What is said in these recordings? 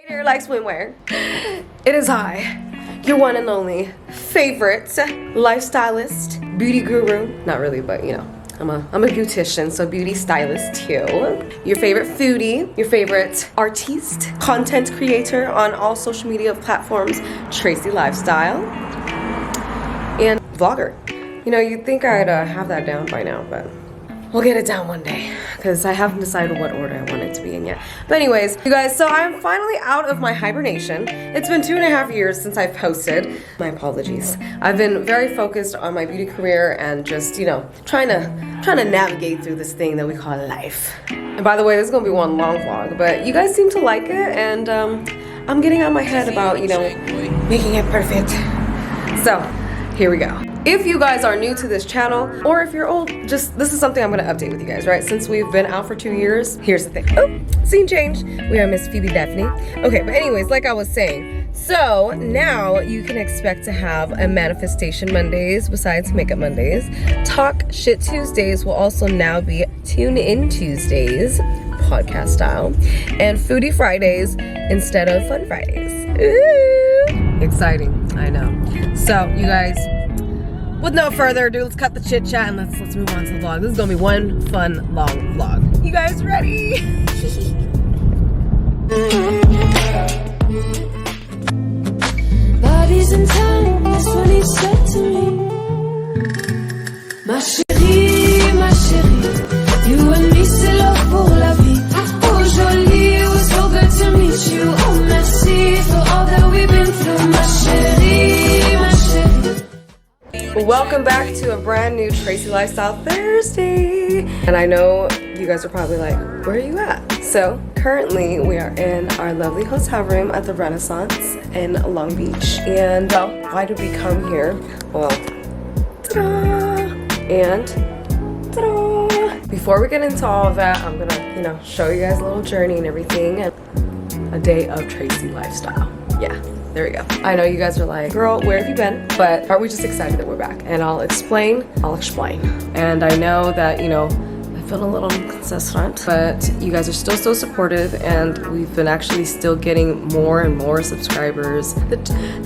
Here like swimwear. It is I, your one and only favorite lifestylist, beauty guru. Not really, but you know, I'm a beautician, so beauty stylist too. Your favorite foodie, your favorite artiste, content creator on all social media platforms, Tracy Lifestyle, and vlogger. You know, you'd think I'd have that down by now, but we'll get it down one day, because I haven't decided what order I want it to be in yet. But anyways, you guys, so I'm finally out of my hibernation. It's been 2.5 years since I've posted. My apologies. I've been very focused on my beauty career and just, you know, trying to navigate through this thing that we call life. And by the way, this is gonna be one long vlog, but you guys seem to like it, and I'm getting out of my head about, you know, making it perfect. So, here we go. If you guys are new to this channel, or if you're old, just, this is something I'm gonna update with you guys, right? Since we've been out for 2 years, here's the thing. Oh, scene change. We are Miss Phoebe Daphne. Okay, but anyways, like I was saying, so now you can expect to have a Manifestation Mondays besides Makeup Mondays. Talk Shit Tuesdays will also now be Tune In Tuesdays, podcast style, and Foodie Fridays instead of Fun Fridays. Ooh, exciting, I know. So, you guys, with no further ado, let's cut the chit chat and let's move on to the vlog. This is gonna be one fun long vlog. You guys ready? Bodies in time, that's what he said to me. Ma chérie, you and me c'est love pour la vie. Oh jolie, it was so good to meet you. Oh merci for all that we've been through. Ma chérie, ma chérie. Welcome back to a brand new Tracy Lifestyle Thursday. And I know you guys are probably like, where are you at? So currently we are in our lovely hotel room at the Renaissance in Long Beach. And why did we come here? Well, ta-da! And ta-da! Before we get into all of that, I'm gonna, you know, show you guys a little journey and everything. And a day of Tracy Lifestyle. Yeah. There we go. I know you guys are like, girl, where have you been? But aren't we just excited that we're back? And I'll explain. And I know that, you know, I feel a little inconsistent, but you guys are still so supportive, and we've been actually still getting more and more subscribers. The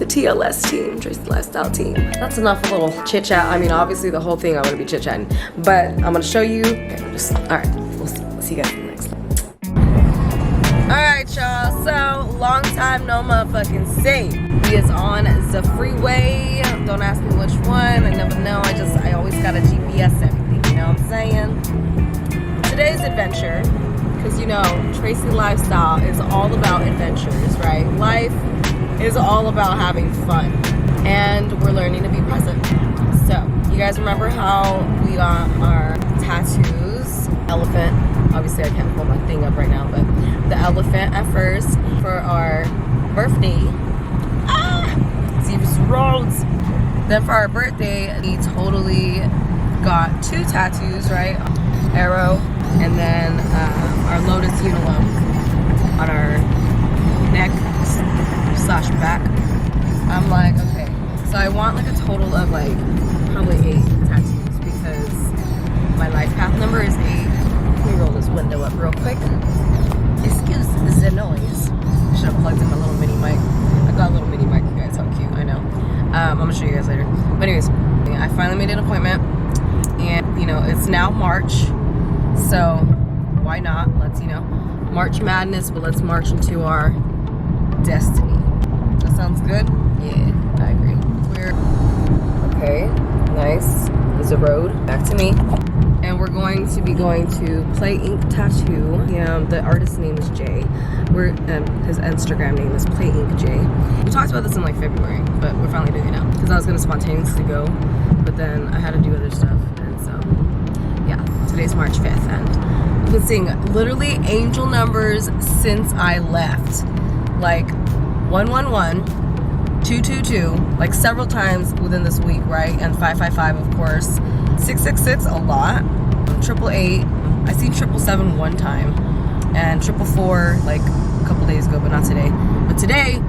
TLS team, Tracy Lifestyle team. That's enough a little chit chat. I mean, obviously the whole thing I want to be chit chatting, but I'm gonna show you. Okay, all right, we'll see you guys in the next. Alright, y'all, so long time no motherfucking see. We is on the freeway. Don't ask me which one, I never know. I always got a GPS everything, you know what I'm saying? Today's adventure, because you know, Tracy Lifestyle is all about adventures, right? Life is all about having fun, and we're learning to be present. So, you guys remember how we got our tattoos? Elephant. Obviously I can't pull my thing up right now, but the elephant at first for our birthday. Zeus Rhodes. Then for our birthday, we totally got 2 tattoos, right? Arrow, and then our lotus unilum on our neck / back. I'm like, okay, so I want like a total of like probably 8 tattoos, because my life path number is 8. Let me roll this window up real quick. Excuse the noise. Should have plugged in my little mini mic. I got a little mini mic, you guys. How cute, I know. I'm gonna show you guys later. But anyways, I finally made an appointment, and you know, it's now March, so why not? Let's, you know, March Madness, but let's march into our destiny. That sounds good? Yeah, I agree. Okay, nice. There's a road back to me. And we're going to be going to Play Ink Tattoo. Yeah, the artist's name is Jay. His Instagram name is Play Ink Jay. We talked about this in like February, but we're finally doing it now, because I was gonna spontaneously go, but then I had to do other stuff, and so yeah, today's March 5th, and I've been seeing literally angel numbers since I left, like 111, 222, like several times within this week, right? And 555, of course. 666 a lot, 888. I seen 777 one time, and 444 like a couple days ago, but not today. But today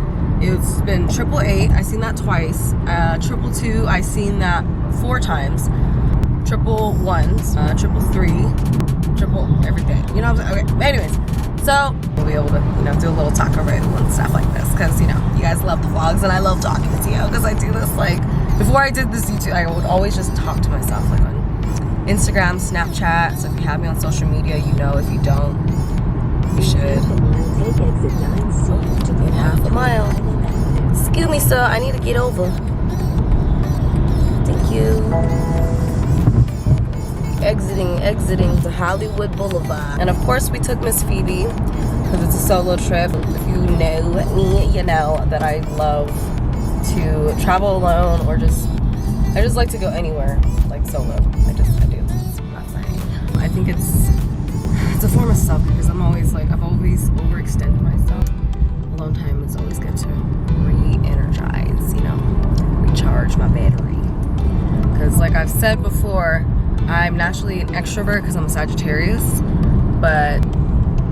it's been 888. I seen that twice. 222. I seen that 4 times. 111s, 333, triple everything. You know what I'm saying? Okay. But anyways, So we'll be able to, you know, do a little taco raid and stuff like this, because, you know, you guys love the vlogs and I love talking to you, because I do this, like, before I did this YouTube, I would always just talk to myself, like on Instagram, Snapchat. So if you have me on social media, you know. If you don't, you should. In half a mile. Excuse me, sir, I need to get over. Thank you. Exiting the Hollywood Boulevard. And of course we took Miss Phoebe, because it's a solo trip. If you know me, you know that I love to travel alone, or I just like to go anywhere, like solo. I do. I think it's a form of self, because I've always overextended myself. Alone time is always good to re-energize, you know, recharge my battery. Because like I've said before, I'm naturally an extrovert because I'm a Sagittarius, but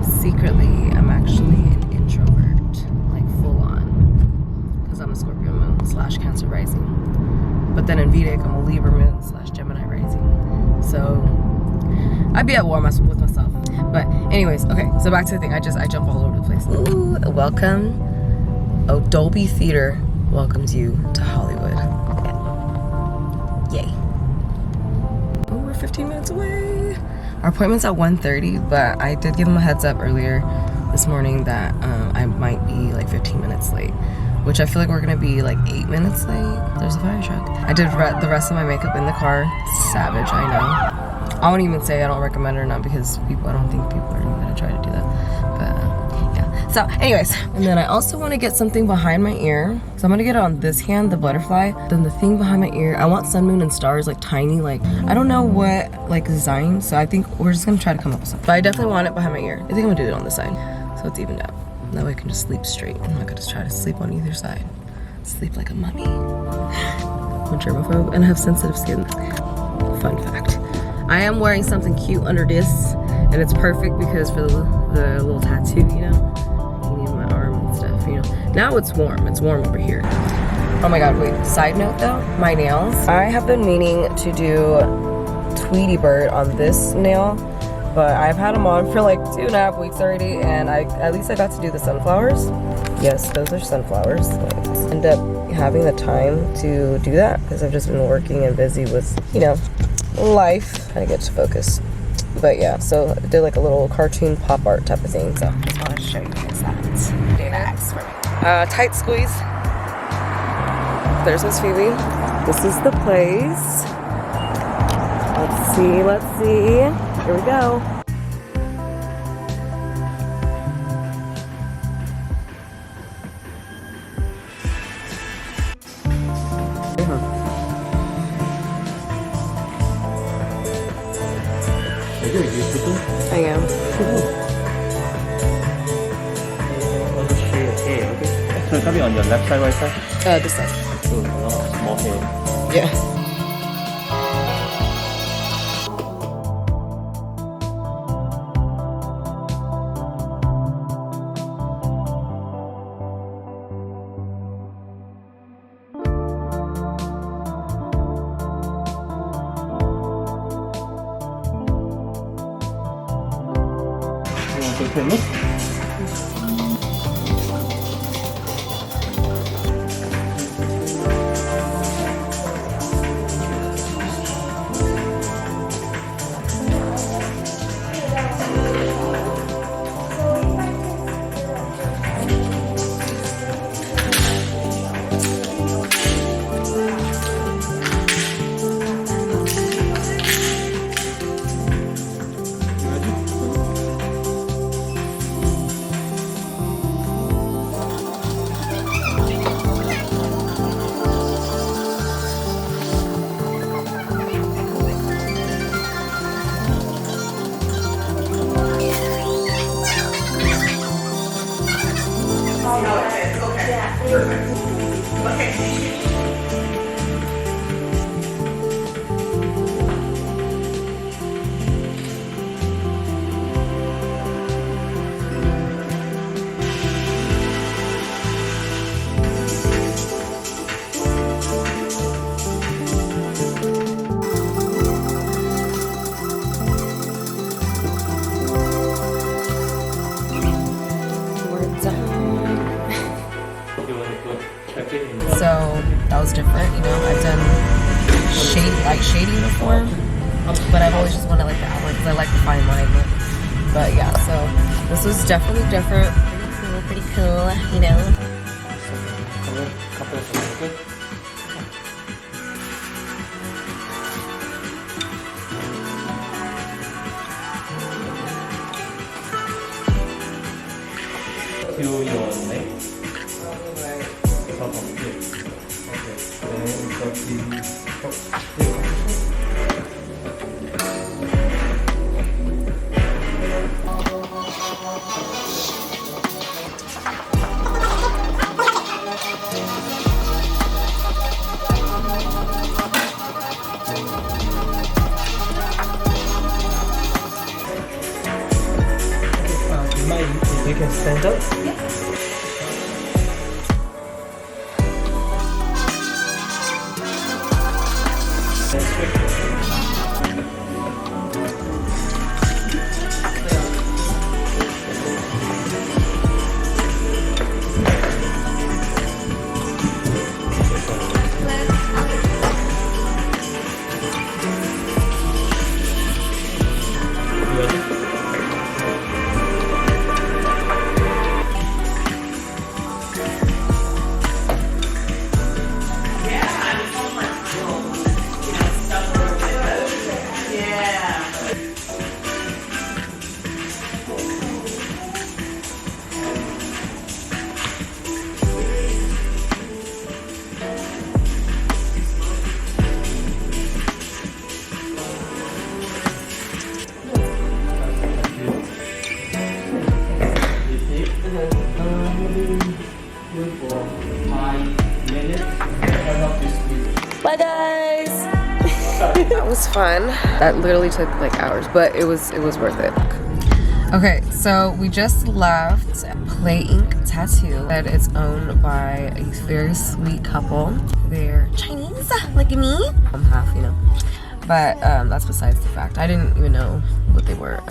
secretly I'm actually an introvert, like full on, because I'm a Scorpio moon / Cancer rising. But then in Vedic, I'm a Libra moon / Gemini rising. So I'd be at war with myself. But anyways, okay, so back to the thing. I jump all over the place. Ooh, welcome. Dolby Theater welcomes you to Hollywood. Yeah. Yay. Oh, we're 15 minutes away. Our appointment's at 1:30, but I did give them a heads up earlier this morning that I might be like 15 minutes late, which I feel like we're gonna be like 8 minutes late. There's a fire truck. I did the rest of my makeup in the car. Savage, I know. I won't even say I don't recommend it or not, because I don't think people are even gonna try to do that. But yeah. So anyways, and then I also want to get something behind my ear. So I'm gonna get it on this hand, the butterfly. Then the thing behind my ear, I want sun, moon, and stars, like tiny, like I don't know what like design. So I think we're just gonna try to come up with something. But I definitely want it behind my ear. I think I'm gonna do it on this side, so it's evened out. That way I can just sleep straight. I'm not gonna just try to sleep on either side. Sleep like a mummy. I'm a germaphobe and I have sensitive skin. Fun fact. I am wearing something cute under this, and it's perfect because for the little tattoo, you know, you need my arm and stuff, you know. Now it's warm over here. Oh my god, wait, side note though, my nails. I have been meaning to do Tweety Bird on this nail, but I've had them on for like 2.5 weeks already, and at least I got to do the sunflowers. Yes, those are sunflowers. Like, end up having the time to do that because I've just been working and busy with, you know, life. Trying to get to focus. But yeah, so I did like a little cartoon pop art type of thing, so just wanted to show you guys that. Relax for me. Tight squeeze. There's Miss Phoebe. This is the place. Let's see. Here we go. I am. I'll just show your hair, okay? So it's gonna be on your left side, right side? This side. So a lot of small hair. Yeah. Okay, look. So that was different, you know. I've done shading before, but I've always just wanted like the outline because I like the fine line. But yeah, so this was definitely different. Pretty cool, you know. To your neck. Top of it. Okay. You can stand up. Yeah. Bye guys. That was fun. That literally took like hours, but it was worth it. Okay, so we just left Play Ink Tattoo that is owned by a very sweet couple. They're Chinese, like me. I'm half, you know. But that's besides the fact. I didn't even know what they were.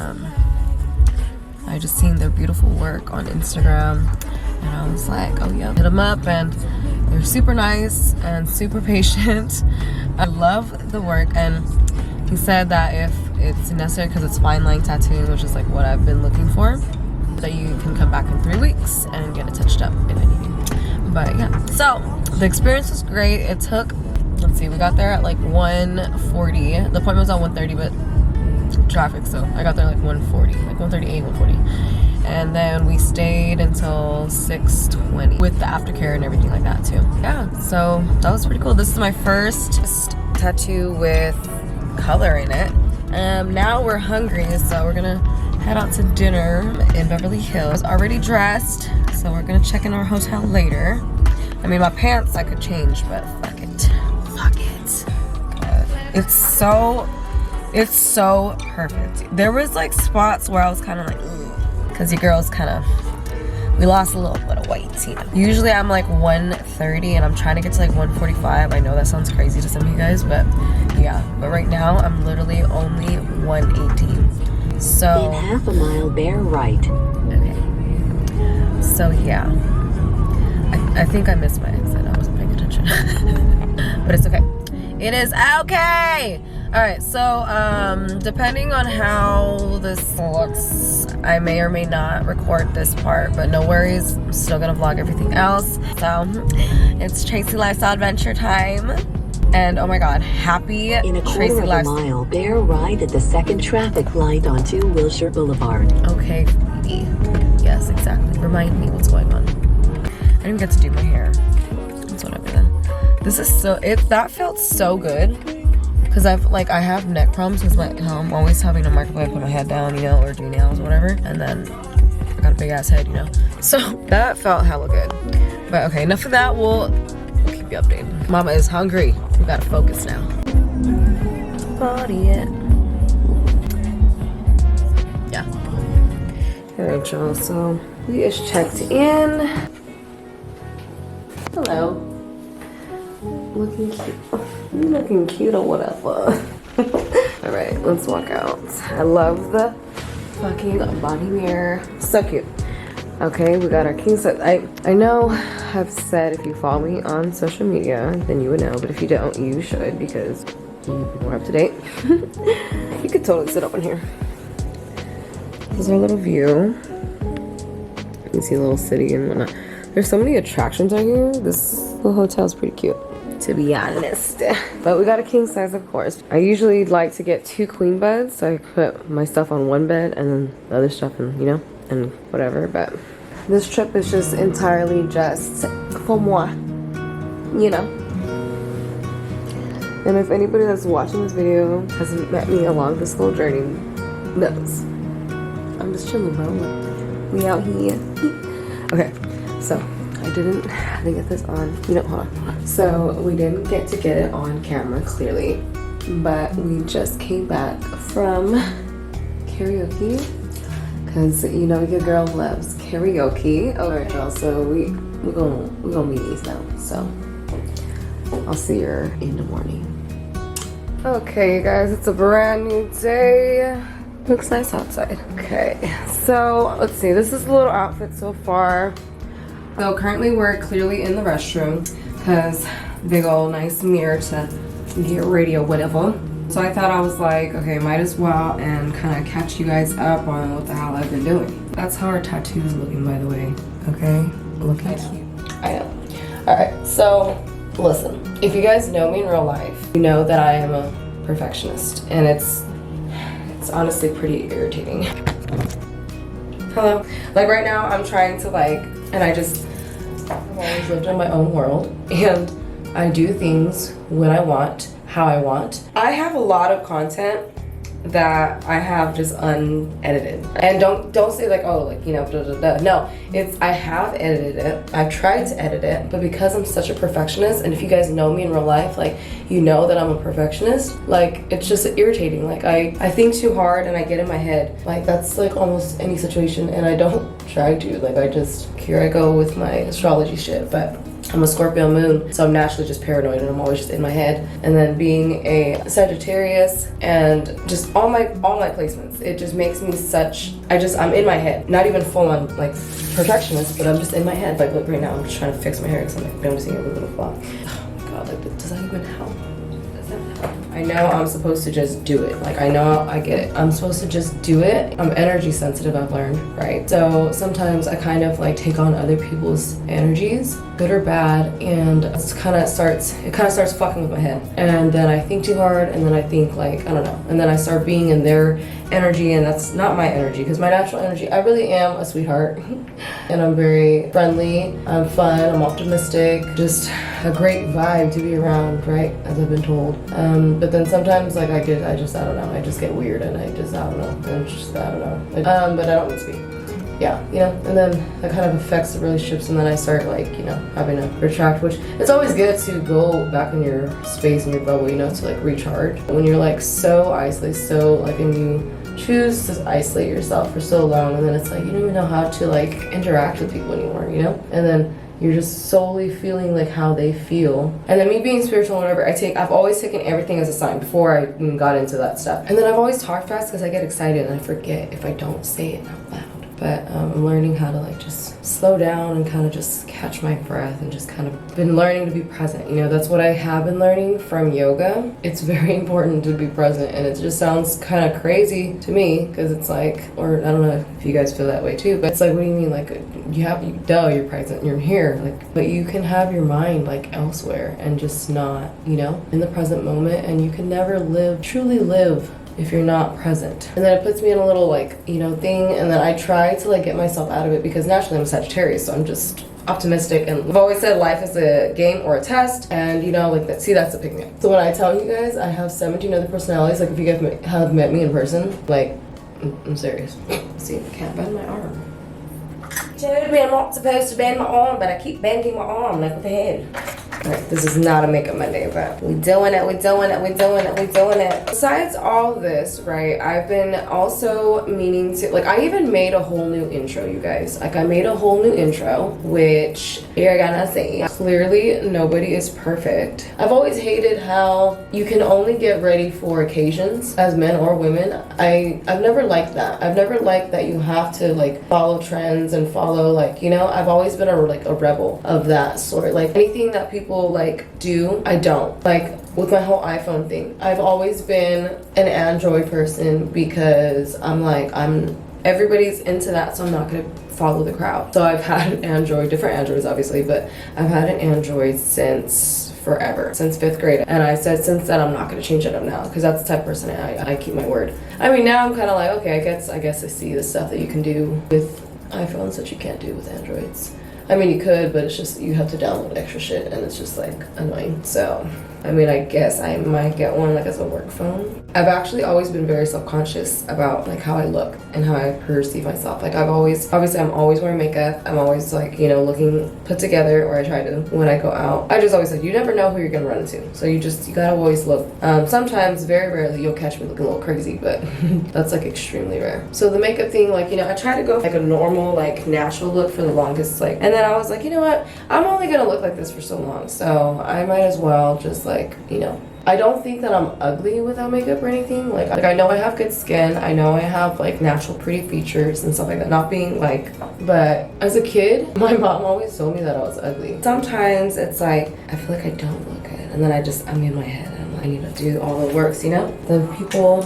I just seen their beautiful work on Instagram, and I was like, oh yeah, hit them up, and they're super nice and super patient. I love the work, and he said that if it's necessary, because it's fine line tattooing, which is like what I've been looking for, that you can come back in 3 weeks and get it touched up if anything. But yeah, so the experience was great. It took, let's see, we got there at like 1:40. The appointment was at 1:30, but traffic, so I got there like 1:40, like 1:38, 1:40. And then we stayed until 6:20 with the aftercare and everything like that too. Yeah, so that was pretty cool. This is my first tattoo with color in it. Now we're hungry, so we're gonna head out to dinner in Beverly Hills. Already dressed, so we're gonna check in our hotel later. I mean, my pants I could change, but fuck it. Fuck it. It's so perfect. There was like spots where I was kind of like, because your girl's kind of, we lost a little bit of weight, you know. Usually I'm like 130 and I'm trying to get to like 145. I know that sounds crazy to some of you guys, but yeah. But right now I'm literally only 118. So in half a mile, bear right. Okay. So yeah, I think I missed my exit. I wasn't paying attention. But it's okay. It is okay. All right, so depending on how this looks, I may or may not record this part, but no worries, I'm still gonna vlog everything else. So it's Tracy Lifestyle Adventure time, and oh my god, happy in a Tracy quarter of a Lifestyle. mile, bear right at the second traffic light onto Wilshire Boulevard. Okay, yes, exactly. Remind me what's going on. I didn't get to do my hair. It's whatever then. This is so, that felt so good. Because I have neck problems because I'm always having to microwave, put my head down, you know, or do nails or whatever. And then I got a big ass head, you know. So that felt hella good. But okay, enough of that. We'll keep you updated. Mama is hungry. We gotta focus now. Body it. Yeah. Alright, y'all. So we is checked in. Hello. Looking cute. You looking cute or whatever. Alright, let's walk out. I love the fucking body mirror. So cute. Okay, we got our king size. I know I've said if you follow me on social media, then you would know, but if you don't, you should, because you're more up to date. You could totally sit up in here. This is our little view. You can see a little city and whatnot. There's so many attractions out here. This little hotel is pretty cute, to be honest. But we got a king size, of course. I usually like to get 2 queen beds, so I put my stuff on one bed and then the other stuff in, you know, and whatever. But this trip is just entirely just for moi, you know. And if anybody that's watching this video hasn't met me along this little journey knows, I'm just chilling, bro. We out here. Okay, so I didn't get this on, you know, hold on. So we didn't get to get it on camera clearly, but we just came back from karaoke, because you know your girl loves karaoke. Alright y'all, so we're gonna meet these now. So I'll see her in the morning. Okay you guys, it's a brand new day. Looks nice outside. Okay, so let's see, this is the little outfit so far. So currently we're clearly in the restroom because big old nice mirror to get ready or whatever. So I thought, I was like, okay, might as well and kind of catch you guys up on what the hell I've been doing. That's how our tattoo is looking, by the way. Okay, looking cute. I know. All right, so listen, if you guys know me in real life, you know that I am a perfectionist, and it's honestly pretty irritating. Hello. Like right now, I'm trying to and I've always lived in my own world, and I do things when I want, how I want. I have a lot of content that I have just unedited. And don't say like, oh, like, you know, blah, blah, blah. No, I have edited it. I've tried to edit it, but because I'm such a perfectionist, and if you guys know me in real life, like, you know that I'm a perfectionist, like, it's just irritating. Like, I think too hard and I get in my head. Like, that's like almost any situation, and I don't try to. Like, here I go with my astrology shit, but I'm a Scorpio moon, so I'm naturally just paranoid and I'm always just in my head. And then being a Sagittarius and just all my placements, it just makes me I'm in my head. Not even full on like perfectionist, but I'm just in my head. Like, look, right now I'm just trying to fix my hair because I'm like noticing every little flaw. Oh my god, like, does that even help? I know I'm supposed to just do it. Like, I know, I get it. I'm supposed to just do it. I'm energy sensitive, I've learned, right? So sometimes I kind of like take on other people's energies, good or bad, and it kind of starts fucking with my head. And then I think too hard, and then I think like, I don't know. And then I start being in their energy, and that's not my energy, because my natural energy, I really am a sweetheart. And I'm very friendly, I'm fun, I'm optimistic, just a great vibe to be around, right? As I've been told. But then sometimes like I don't know, I just get weird, and I don't know. But I don't need to be. Yeah, you know, and then that kind of affects the relationships, and then I start like, you know, having to retract, which it's always good to go back in your space and your bubble, you know, to like recharge. When you're like so isolated, and you choose to isolate yourself for so long, and then it's like you don't even know how to like interact with people anymore, you know? And then you're just solely feeling like how they feel. And then me being spiritual and whatever, I've always taken everything as a sign before I even got into that stuff. And then I've always talked fast because I get excited and I forget if I don't say it out loud. But I'm learning how to like just slow down and kind of just catch my breath, and just kind of been learning to be present. You know, that's what I have been learning from yoga. It's very important to be present, and it just sounds kind of crazy to me because it's like, or I don't know if you guys feel that way too, but it's like, what do you mean? Like, you're present, you're here, like, but you can have your mind like elsewhere and just not, you know, in the present moment, and you can never truly live if you're not present. And then it puts me in a little like, you know, thing, and then I try to like get myself out of it, because naturally I'm a Sagittarius, so I'm just optimistic, and I've always said life is a game or a test, and you know, like that. See, that's a pick me up. So when I tell you guys I have 17 other personalities, like if you guys have met me in person, like I'm serious. See, I can't bend my arm. Told me I'm not supposed to bend my arm, but I keep bending my arm like with the head. Alright, this is not a makeup Monday, but we're doing it. Besides all this, right, I've been also meaning to, like, I even made a whole new intro, you guys. Like, I made a whole new intro, which you're gonna see. Clearly, nobody is perfect. I've always hated how you can only get ready for occasions, as men or women. I've never liked that. I've never liked that you have to, like, follow trends and follow follow, like, you know, I've always been a rebel of that sort. Like anything that people like do, I don't. Like with my whole iPhone thing, I've always been an Android person because everybody's into that, so I'm not gonna follow the crowd. So I've had an Android, different Androids obviously, but I've had an Android since forever, since 5th grade. And I said since then I'm not gonna change it up now, because that's the type of person I keep my word. I mean, now I'm kind of like, okay, I guess I see the stuff that you can do with iPhones that you can't do with Androids. I mean, you could, but it's just, you have to download extra shit and it's just like annoying. So I mean, I guess I might get one like as a work phone. I've actually always been very self-conscious about like how I look and how I perceive myself. Like obviously I'm always wearing makeup. I'm always like, you know, looking put together, or I try to when I go out. I just always like, you never know who you're gonna run into. So you gotta always look. Sometimes, very rarely, you'll catch me looking a little crazy, but that's like extremely rare. So the makeup thing, like, you know, I try to go like a normal, like natural look for the longest, like, and then I was like, you know what? I'm only gonna look like this for so long. So I might as well just like, you know, I don't think that I'm ugly without makeup or anything. Like I know I have good skin. I know I have like natural pretty features and stuff like that. Not being like, but as a kid, my mom always told me that I was ugly. Sometimes it's like, I feel like I don't look good. And then I'm in my head. I need to do all the works, you know?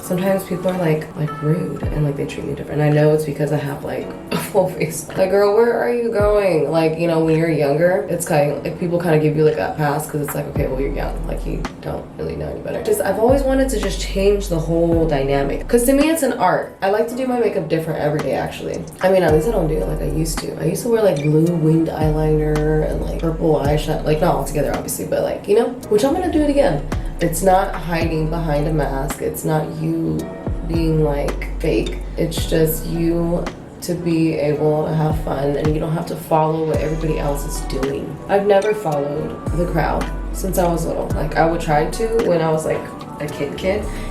Sometimes people are like rude and like they treat me different. And I know it's because I have like a full face. Like, girl, where are you going? Like, you know, when you're younger, it's kind of like people kind of give you like that pass because it's like, okay, well, you're young. Like, you don't really know any better. I've always wanted to just change the whole dynamic. Because to me, it's an art. I like to do my makeup different every day, actually. I mean, at least I don't do it like I used to. I used to wear like blue winged eyeliner and like purple eyeshadow. Like, not all together, obviously, but like, you know, which I'm gonna do it again. It's not hiding behind a mask. It's not you being like fake. It's just you to be able to have fun, and you don't have to follow what everybody else is doing. I've never followed the crowd since I was little. Like I would try to when I was like a kid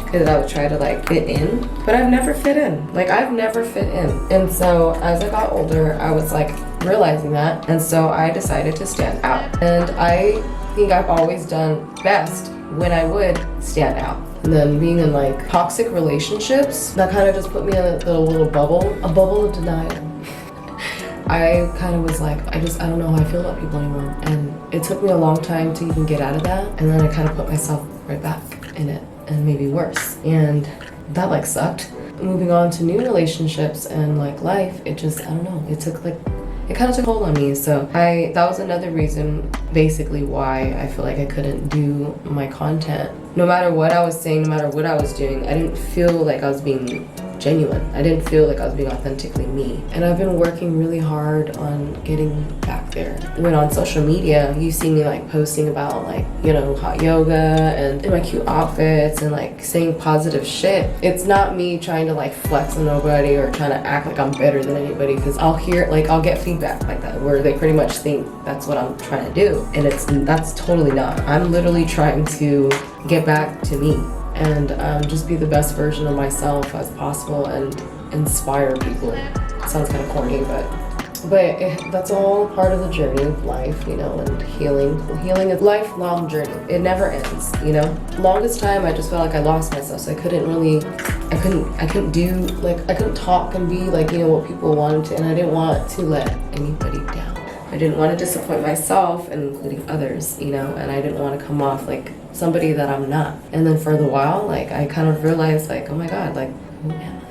because I would try to like fit in, but I've never fit in. Like I've never fit in. And so as I got older, I was like realizing that, and so I decided to stand out. And I think I've always done best when I would stand out. And then being in like toxic relationships, that kind of just put me in a little bubble, a bubble of denial. I kind of was like, I don't know how I feel about people anymore. And it took me a long time to even get out of that. And then I kind of put myself right back in it, and maybe worse. And that like sucked. Moving on to new relationships and like life, it just, I don't know, it kind of took a hold on me. So that was another reason basically why I feel like I couldn't do my content. No matter what I was saying, no matter what I was doing, I didn't feel like I was being genuine. I didn't feel like I was being authentically me. And I've been working really hard on getting back there. When on social media, you see me like posting about like, you know, hot yoga and my cute outfits and like saying positive shit. It's not me trying to like flex on nobody or trying to act like I'm better than anybody, because I'll get feedback like that where they pretty much think that's what I'm trying to do. And that's totally not. I'm literally trying to get back to me and just be the best version of myself as possible and inspire people. It sounds kind of corny, but that's all part of the journey of life, you know, and healing. Healing is a lifelong journey. It never ends, you know. Longest time I just felt like I lost myself, so I couldn't talk and be like, you know, what people wanted to, and I didn't want to let anybody down. I didn't want to disappoint myself, and including others, you know, and I didn't want to come off like somebody that I'm not. And then for the while, like, I kind of realized, like, oh my God, like, who am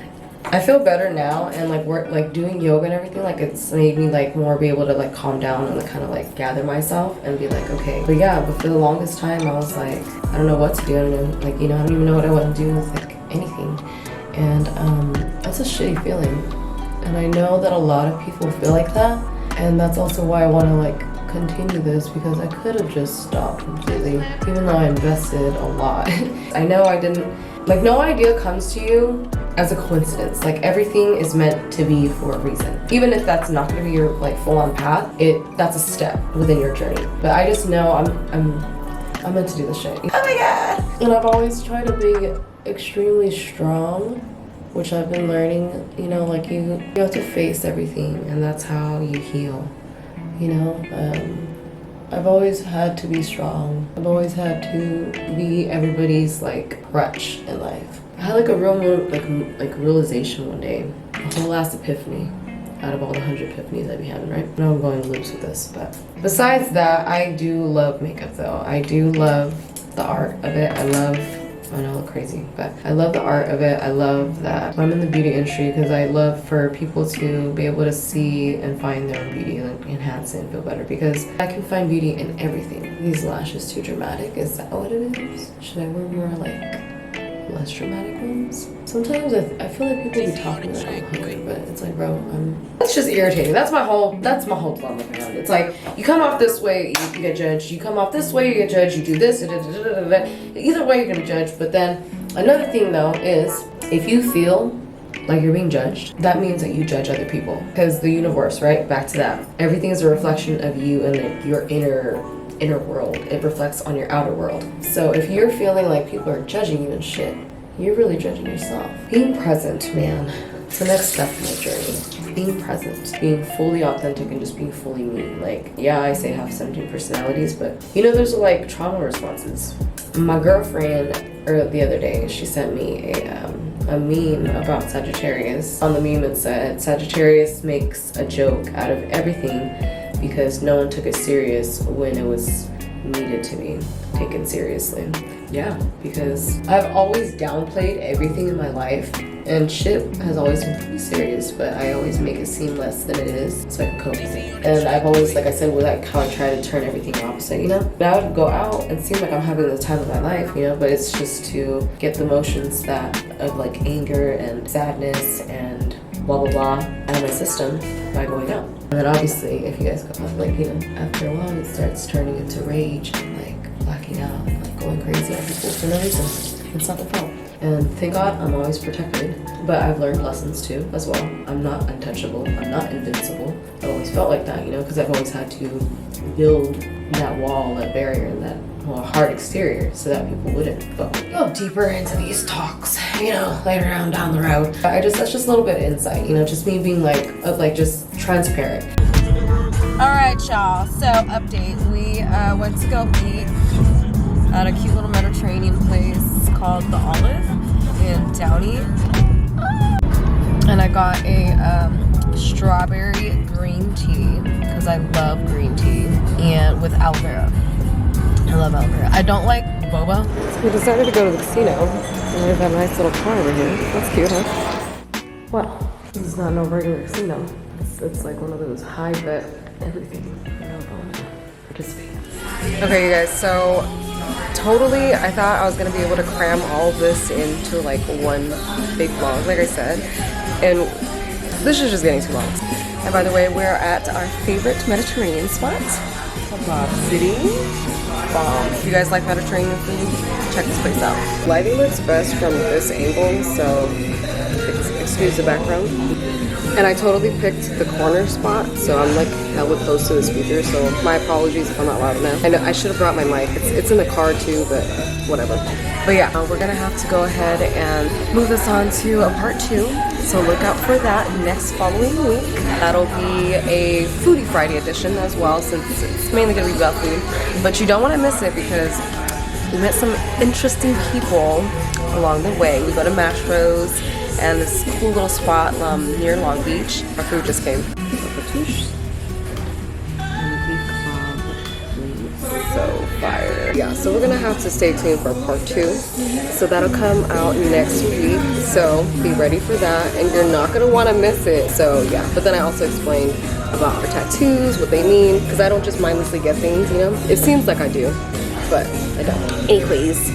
I? I feel better now, and like doing yoga and everything, like it's made me like more be able to like calm down and like kind of like gather myself and be like, okay. But yeah, but for the longest time I was like, I don't know what to do. I don't know, like, you know, I don't even know what I want to do with like anything. And that's a shitty feeling. And I know that a lot of people feel like that. And that's also why I want to like continue this, because I could have just stopped completely, even though I invested a lot. I know I didn't, like, no idea comes to you as a coincidence. Like, everything is meant to be for a reason. Even if that's not gonna be your like full-on path, that's a step within your journey. But I just know I'm meant to do this shit. Oh my God! And I've always tried to be extremely strong, which I've been learning, you know, like you have to face everything, and that's how you heal, you know. I've always had to be strong. I've always had to be everybody's like crutch in life. I had like a real like realization one day, a whole ass epiphany. out of all the 100 epiphanies I be having, right? I know I'm going to lose with this, but besides that, I do love makeup though. I do love the art of it. I know I look crazy, but I love the art of it. I love that I'm in the beauty industry because I love for people to be able to see and find their own beauty and enhance it and feel better, because I can find beauty in everything. These lashes too dramatic. Is that what it is? Should I wear more like less dramatic ones? Sometimes I feel like people be talking that I'm hungry, but it's like, bro, it's just irritating. That's my whole dilemma around it. It's like, you come off this way, you get judged. You come off this way, you get judged. You do this, either way you're gonna judge. But then another thing though is, if you feel like you're being judged, that means that you judge other people. Because the universe, right? Back to that. Everything is a reflection of you and like your inner world. It reflects on your outer world. So if you're feeling like people are judging you and shit, you're really judging yourself. Being present, man. It's the next step in my journey. Being present, being fully authentic, and just being fully me. Like, yeah, I say I have 17 personalities, but you know, there's like trauma responses. My girlfriend, the other day, she sent me a meme about Sagittarius. On the meme it said, Sagittarius makes a joke out of everything because no one took it serious when it was needed to be taken seriously. Yeah, because I've always downplayed everything in my life, and shit has always been pretty serious, but I always make it seem less than it is so I can cope with it. And I've always, like I said, with like how I try to turn everything opposite, you know? But I would go out and seem like I'm having the time of my life, you know? But it's just to get the emotions of like anger and sadness and blah blah blah out of my system by going out. And then obviously, if you guys go off, like, you know, after a while it starts turning into rage and like blacking out and like going crazy on people for no reason. It's not their fault. And thank God I'm always protected, but I've learned lessons too as well. I'm not untouchable, I'm not invincible. I've always felt like that, you know, because I've always had to build that wall, that barrier, and that hard exterior so that people wouldn't go deeper into these talks, you know, later on down the road. That's just a little bit of insight, you know, just me being like just transparent. All right, y'all, so update. We went to go eat at a cute little Mediterranean place called the Olive in Downey. And I got a strawberry green tea because I love green tea, and with aloe vera. I love aloe vera. I don't like boba. So we decided to go to the casino. And we have that nice little car over here. That's cute, huh? Well, this is not no regular casino. It's like one of those high bet everything. Participate. Okay, you guys, so totally I thought I was gonna be able to cram all of this into like one big vlog, like I said, and this is just getting too long. And by the way, we're at our favorite Mediterranean spot, Kebab City. If you guys like Mediterranean food, check this place out. Lighting looks best from this angle, so excuse the background. And I totally picked the corner spot, so I'm like hella close to the speaker, so my apologies if I'm not loud enough. I know I should have brought my mic. It's in the car too, but whatever. But yeah, we're gonna have to go ahead and move this on to a part 2. So look out for that next following week. That'll be a Foodie Friday edition as well, since it's mainly gonna be about food. But you don't wanna miss it because we met some interesting people along the way. We go to Mashro's and this cool little spot near Long Beach. Our food just came. So fire. Yeah, so we're gonna have to stay tuned for part 2. So that'll come out next week. So be ready for that, and you're not gonna wanna miss it. So yeah, but then I also explained about our tattoos, what they mean, because I don't just mindlessly get things, you know? It seems like I do, but I don't. Anyways.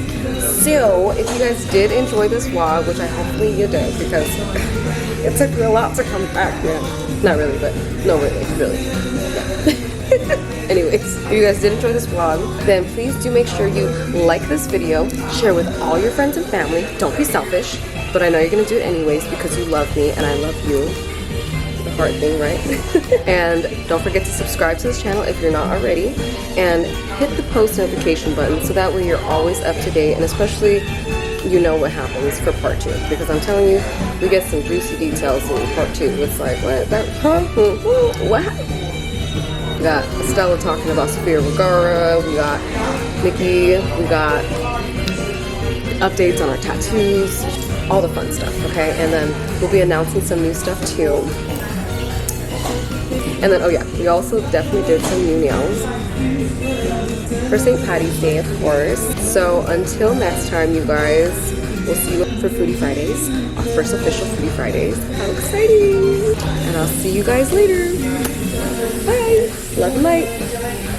So, if you guys did enjoy this vlog, which I hopefully you did, because it took me a lot to come back, yeah. Not really, but no, really. Yeah. Anyways, if you guys did enjoy this vlog, then please do make sure you like this video, share with all your friends and family. Don't be selfish, but I know you're gonna do it anyways because you love me and I love you. The hard thing, right? And don't forget to subscribe to this channel if you're not already, and hit the post notification button so that way you're always up to date, and especially you know what happens for part 2, because I'm telling you, we get some juicy details in part 2. It's like, what? What? We got Estella talking about Sofia Vergara, we got Nikki, we got updates on our tattoos, all the fun stuff, okay? And then we'll be announcing some new stuff too. And then, oh yeah, we also definitely did some new nails for St. Patty's Day, of course. So until next time, you guys, we'll see you for Foodie Fridays, our first official Foodie Fridays. How exciting! And I'll see you guys later. Bye! Love and light!